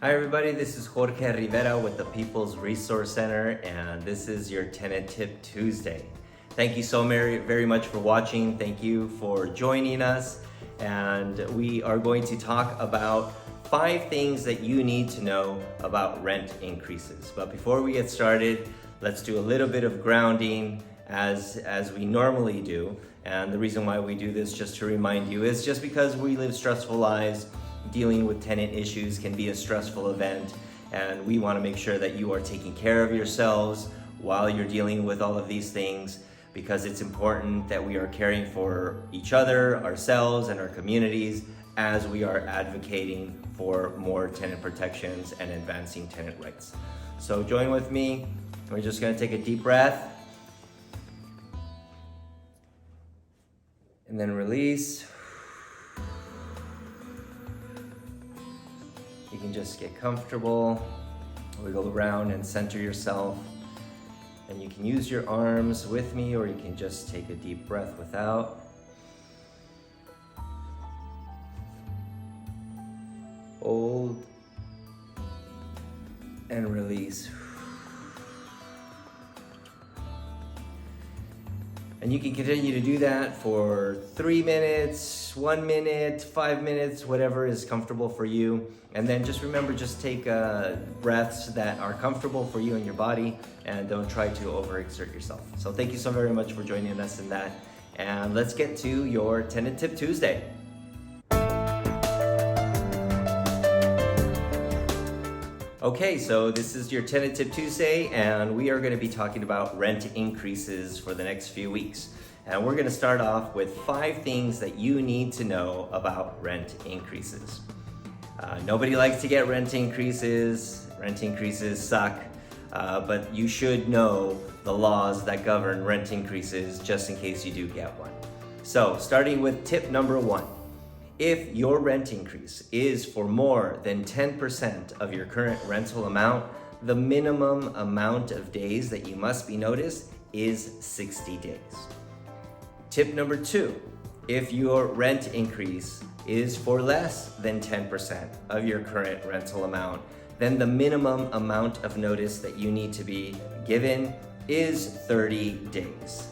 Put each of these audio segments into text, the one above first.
Hi everybody, this is Jorge Rivera with the People's Resource Center, and this is your Tenant Tip Tuesday. Thank you so very much for watching. Thank you for joining us, and we are going to talk about 5 things that you need to know about rent increases. But before we get started, let's do a little bit of grounding as we normally do. And the reason why we do this, just to remind you, is just because we live stressful lives. Dealing with tenant issues can be a stressful event, and we want to make sure that you are taking care of yourselves while you're dealing with all of these things, because it's important that we are caring for each other, ourselves, and our communities as we are advocating for more tenant protections and advancing tenant rights. So join with me. We're just going to take a deep breath and then release. You can just get comfortable, wiggle around and center yourself. And you can use your arms with me, or you can just take a deep breath without. Hold and release. And you can continue to do that for 3 minutes, 1 minute, 5 minutes, whatever is comfortable for you. And then just remember, just take breaths that are comfortable for you and your body, and don't try to overexert yourself. So thank you so very much for joining us in that. And let's get to your Tenant Tip Tuesday. Okay, so this is your Tenant Tip Tuesday, and we are going to be talking about rent increases for the next few weeks. And we're going to start off with 5 things that you need to know about rent increases. Nobody likes to get rent increases. Rent increases suck, but you should know the laws that govern rent increases just in case you do get one. So, starting with tip number 1. If your rent increase is for more than 10% of your current rental amount, the minimum amount of days that you must be noticed is 60 days. Tip number 2, if your rent increase is for less than 10% of your current rental amount, then the minimum amount of notice that you need to be given is 30 days.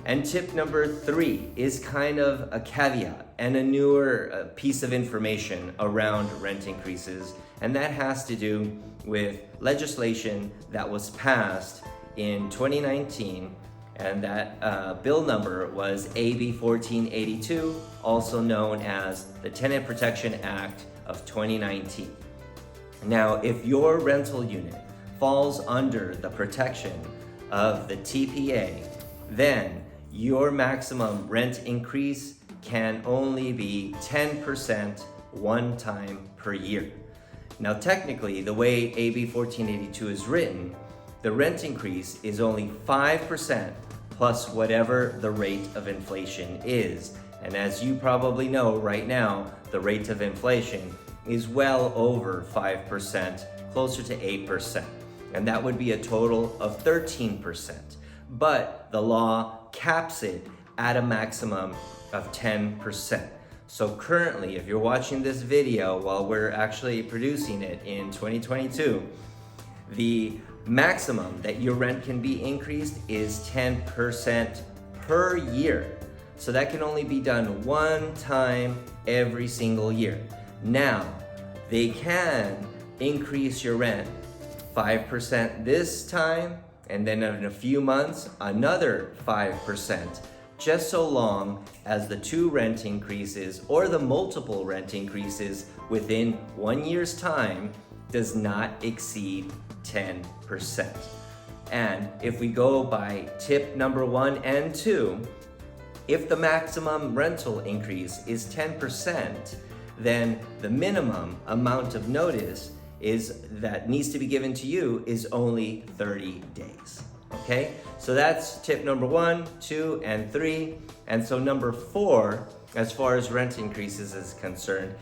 And tip number 3 is kind of a caveat and a newer piece of information around rent increases, and that has to do with legislation that was passed in 2019, and that bill number was AB 1482, also known as the Tenant Protection Act of 2019. Now, if your rental unit falls under the protection of the TPA, then your maximum rent increase can only be 10% one time per year. Now, technically, the way AB 1482 is written, the rent increase is only 5% plus whatever the rate of inflation is. And as you probably know right now, the rate of inflation is well over 5%, closer to 8%. And that would be a total of 13%. But the law caps it at a maximum of 10%. So currently, if you're watching this video while we're actually producing it in 2022, the maximum that your rent can be increased is 10% per year. So that can only be done one time every single year. Now, they can increase your rent 5% this time, and then in a few months, another 5%, just so long as the 2 rent increases or the multiple rent increases within 1 year's time does not exceed 10%. And if we go by tip number 1 and 2, if the maximum rental increase is 10%, then the minimum amount of notice that needs to be given to you is only 30 days. Okay, so that's tip number 1, 2, and 3. And so number 4, as far as rent increases is concerned,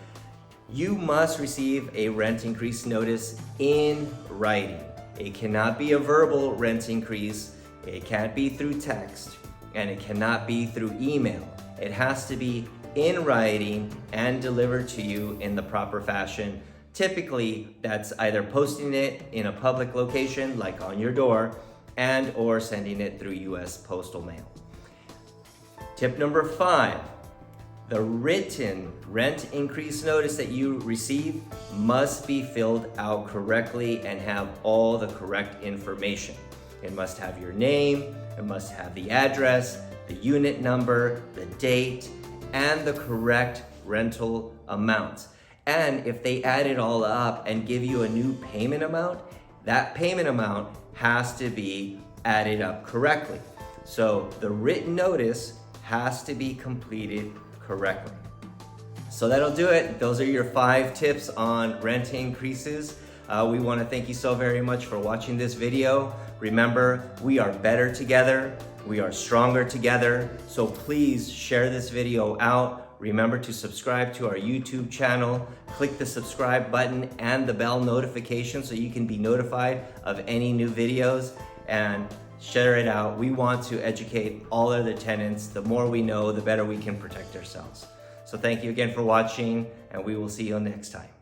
you must receive a rent increase notice in writing. It cannot be a verbal rent increase, it can't be through text, and it cannot be through email. It has to be in writing and delivered to you in the proper fashion Typically, that's either posting it in a public location, like on your door, and or sending it through US postal mail. Tip number 5, the written rent increase notice that you receive must be filled out correctly and have all the correct information. It must have your name, it must have the address, the unit number, the date, and the correct rental amount. And if they add it all up and give you a new payment amount, that payment amount has to be added up correctly. So the written notice has to be completed correctly. So that'll do it. Those are your 5 tips on rent increases. We want to thank you so very much for watching this video. Remember, we are better together. We are stronger together. So please share this video out. Remember to subscribe to our YouTube channel. Click the subscribe button and the bell notification so you can be notified of any new videos, and share it out. We want to educate all other tenants. The more we know, the better we can protect ourselves. So thank you again for watching, and we will see you next time.